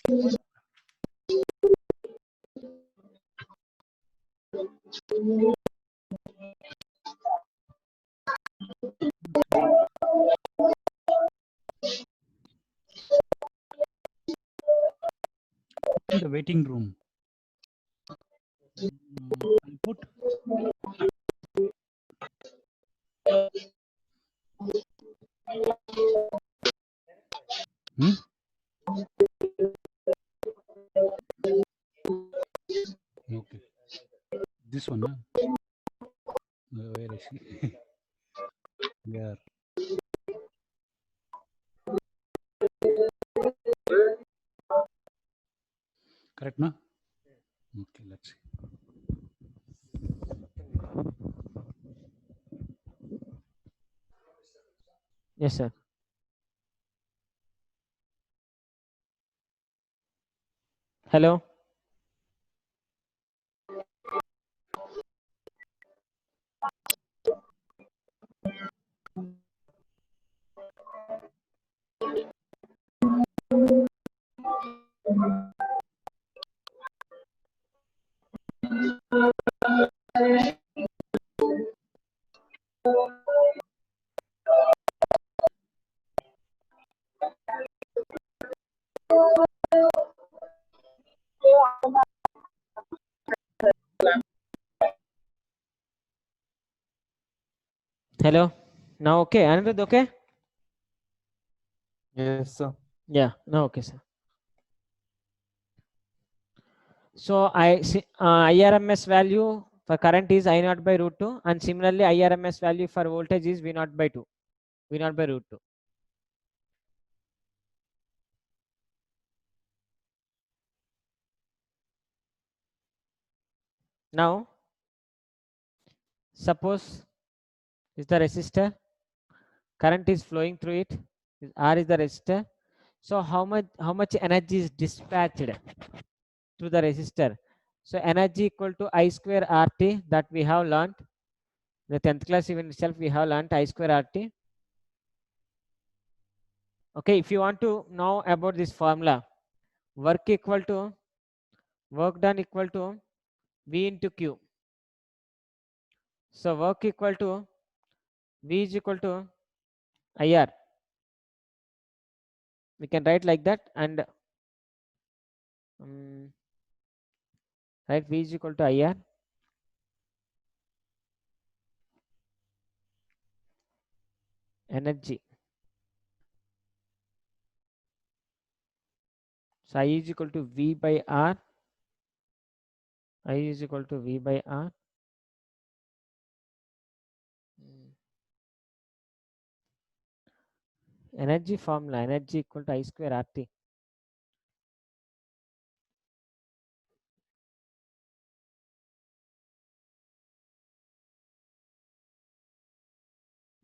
In the waiting room. I'll put okay. This one, huh? Where is he? Yeah. Correct, na? Okay, let's see. Yes, sir. Hello. Hello. Now okay. Anirudh, okay? Yes, sir. Yeah. Now okay, sir. So IRMS value for current is I naught by root 2, and similarly IRMS value for voltage is V naught by 2. V naught by root 2. Now, suppose is the resistor, current is flowing through it, R is the resistor. So how much energy is dispatched through the resistor? So energy equal to I square RT, that we have learned. The 10th class even itself we have learned I square RT. Okay, if you want to know about this formula, work done equal to V into Q. So work equal to V is equal to IR. We can write like that, and write V is equal to IR. Energy. So I is equal to V by R. I is equal to V by R. Energy formula, energy equal to I square RT.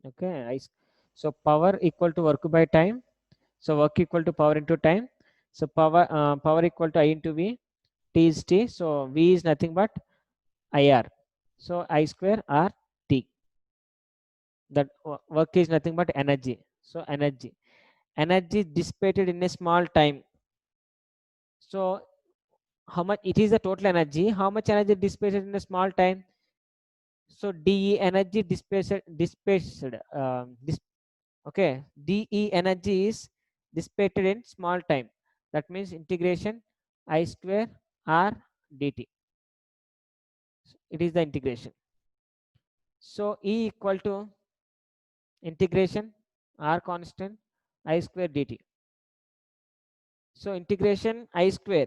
Okay, so power equal to work by time. So work equal to power into time. So power equal to I into V. T is T. So V is nothing but IR. So I square R T. That work is nothing but energy. So energy dissipated in a small time. So how much it is the total energy? How much energy dissipated in a small time? So DE energy dissipated. Okay, DE energy is dissipated in small time. That means integration I square R dt. It is the integration. So E equal to integration R constant I square dt. So integration I square.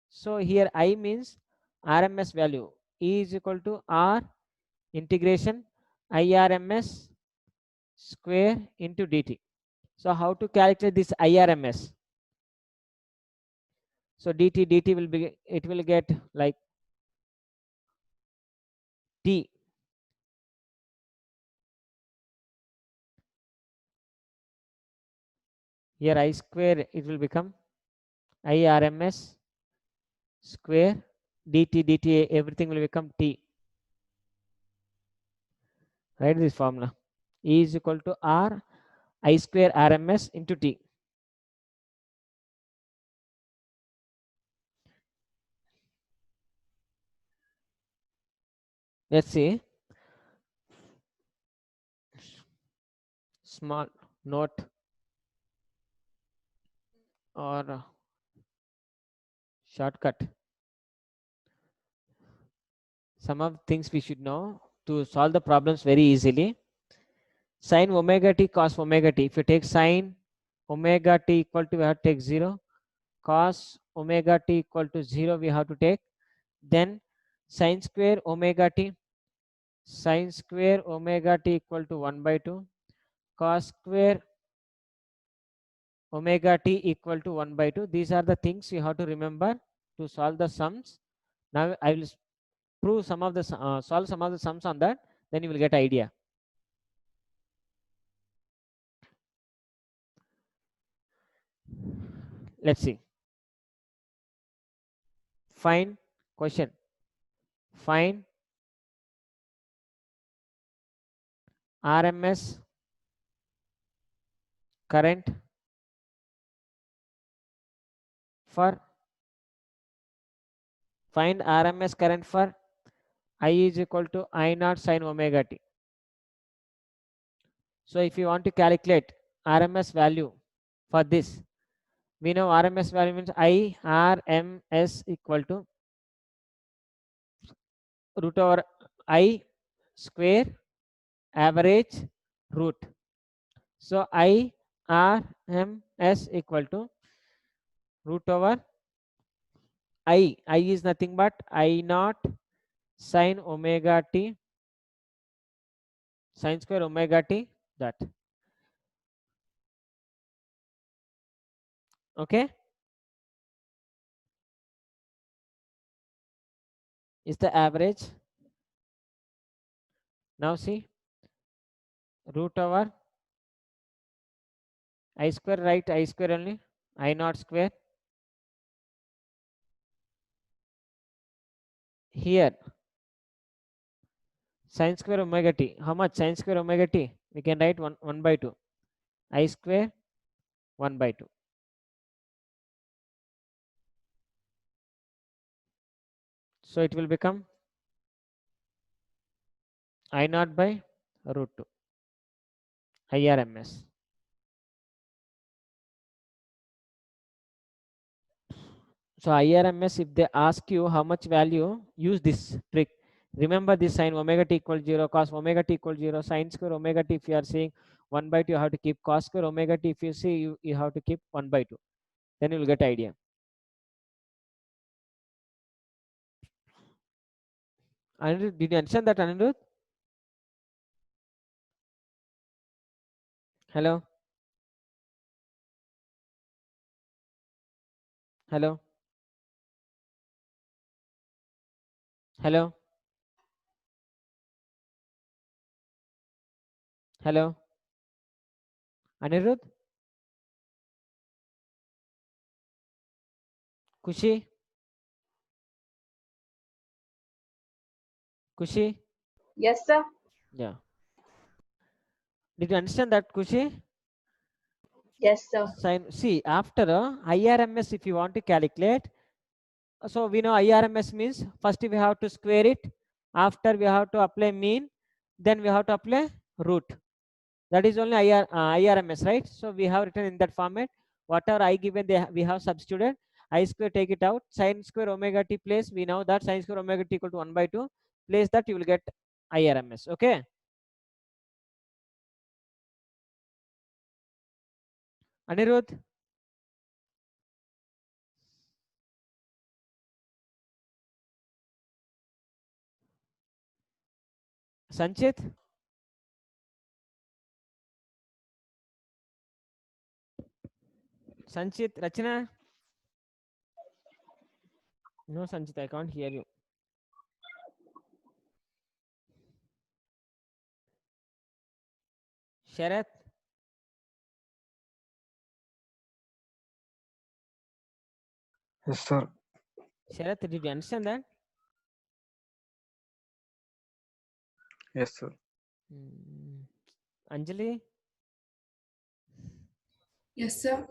So here I means RMS value. E is equal to R integration IRMS square into dt. So how to calculate this IRMS? So dt will be, it will get like T. Here I square, it will become IRMS square dt, everything will become T. Write this formula. E is equal to R I square RMS into T. Let's see. Small note or shortcut. Some of things we should know to solve the problems very easily. Sin omega t cos omega t. If you take sin omega t equal to, we have to take 0. Cos omega t equal to 0, we have to take. Then sin square omega t. Sin square omega t equal to 1 by 2. Cos square omega t equal to 1 by 2. These are the things you have to remember to solve the sums. Now I will prove some of the solve some of the sums on that, then you will get idea. Let's see. Find question. Find RMS current for I is equal to I naught sin omega t. So if you want to calculate RMS value for this, we know RMS value means I RMS equal to root over I square average root. So I RMS equal to root over I is nothing but I naught sin omega t, sin square omega t, that. Okay, is the average. Now see, root over I square, right? I square only, I naught square. Here sin square omega t, how much sin square omega t? We can write 1 by 2 I square 1 by 2. So it will become I naught by root 2 IRMS. So IRMS, if they ask you how much value, use this trick. Remember this sin omega t equal 0, cos omega t equal 0, sin square omega t, if you are saying 1 by 2, you have to keep cos square omega t, if you see, you have to keep 1 by 2. Then you will get idea. Anirudh, did you understand that, Anirudh? Hello? Hello? Hello? Hello? Anirudh? Kushi? Kushi? Yes, sir. Yeah. Did you understand that, Kushi? Yes, sir. Sin, see, after IRMS, if you want to calculate, so we know IRMS means first we have to square it, after we have to apply mean, then we have to apply root. That is only IRMS, right? So we have written in that format. Whatever I given, we have substituted. I square, take it out. Sin square omega t place, we know that sin square omega t equal to 1 by 2. Place that, you will get IRMS. Okay. Anirudh? Sanchit? Sanchit, Rachana? No, Sanchit, I can't hear you. Sharath? Yes, sir. Sharath, did you understand that? Yes, sir. Anjali, Yes, sir.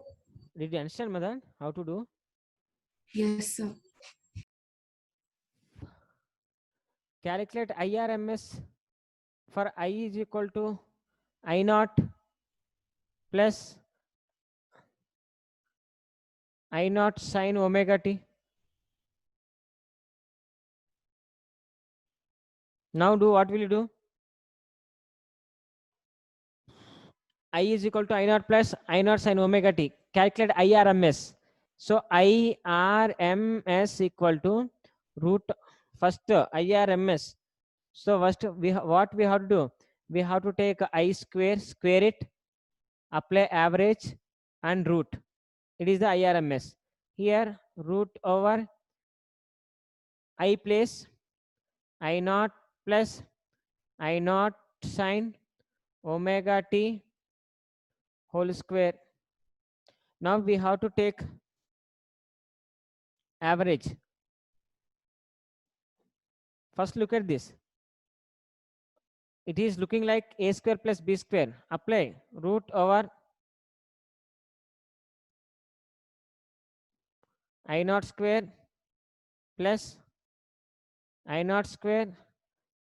did you understand, Madan, how to do? Yes, sir. Calculate IRMS for I is equal to I naught plus I naught sine omega t. Now do what will you do? I is equal to I naught plus I naught sine omega t. Calculate IRMS. So IRMS equal to root first IRMS. So first what we have to do? We have to take I square, square it, apply average and root. It is the IRMS. Here root over I place I naught plus I naught sine omega t whole square. Now we have to take average. First look at this. It is looking like a square plus b square. Apply root over I naught square plus I naught square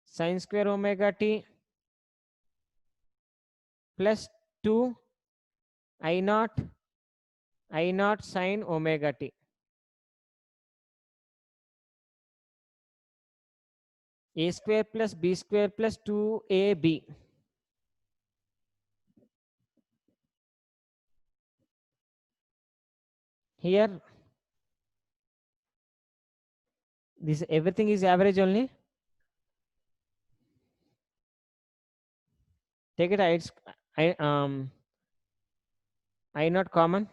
sine square omega t plus 2 I naught sine omega t. A square plus b square plus 2ab. Here this everything is average only. Take it I naught common,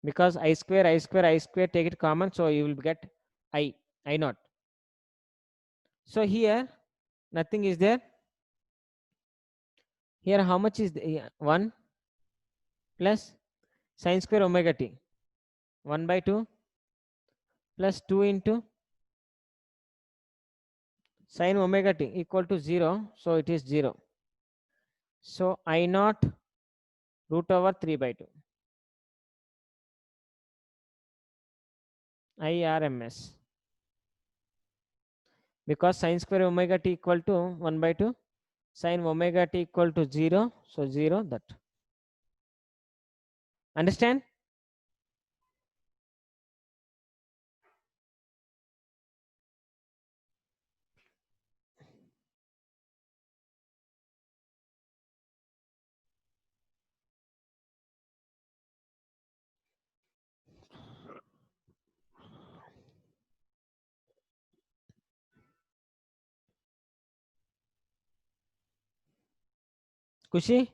because I square take it common, so you will get I naught. So here nothing is there. Here how much is the 1 plus sine square omega t 1 by 2 plus 2 into sine omega t equal to 0, so it is 0. So I naught root over 3 by 2 IRMS, because sine square omega t equal to 1 by 2 sine omega t equal to 0, so 0 that. Understand? Kushi?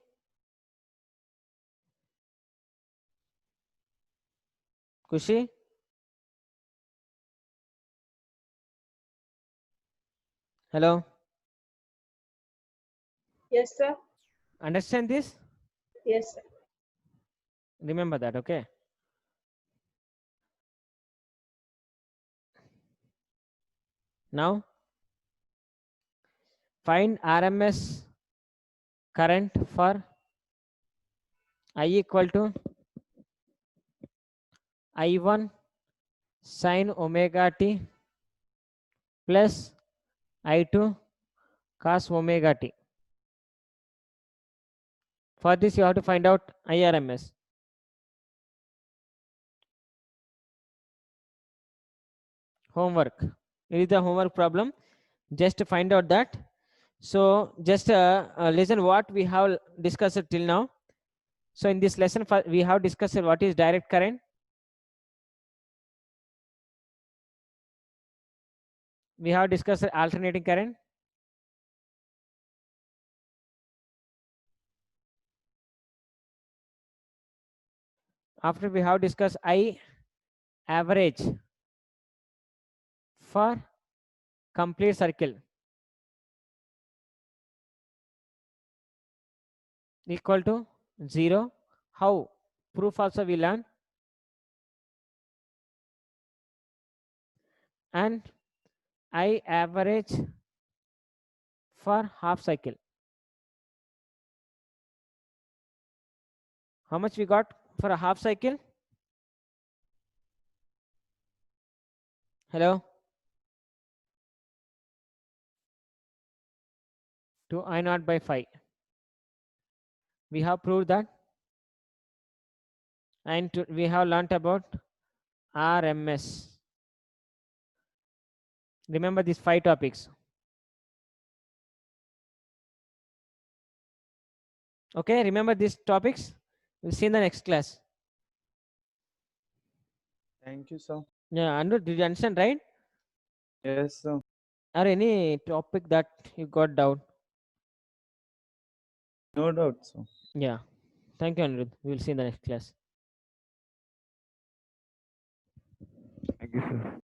Kushi? Hello? Yes, sir. Understand this? Yes, sir. Remember that, okay? Now find RMS current for I equal to I1 sine omega t plus I2 cos omega t. For this you have to find out IRMS. Homework. It is the homework problem. Just to find out that. So just listen what we have discussed till now. So in this lesson we have discussed what is direct current. We have discussed alternating current. After we have discussed I average for complete circle equal to 0. How? Proof also we learn. And I average for half cycle. How much we got for a half cycle? Hello? to I naught by phi. We have proved that, and we have learnt about RMS. Remember these 5 topics. Okay, remember these topics. We'll see in the next class. Thank you, sir. Yeah, Andrew, did you understand, right? Yes, sir. Or any topic that you got doubt? No doubt, sir. Yeah. Thank you, Anirudh. We'll see in the next class. Thank you, sir.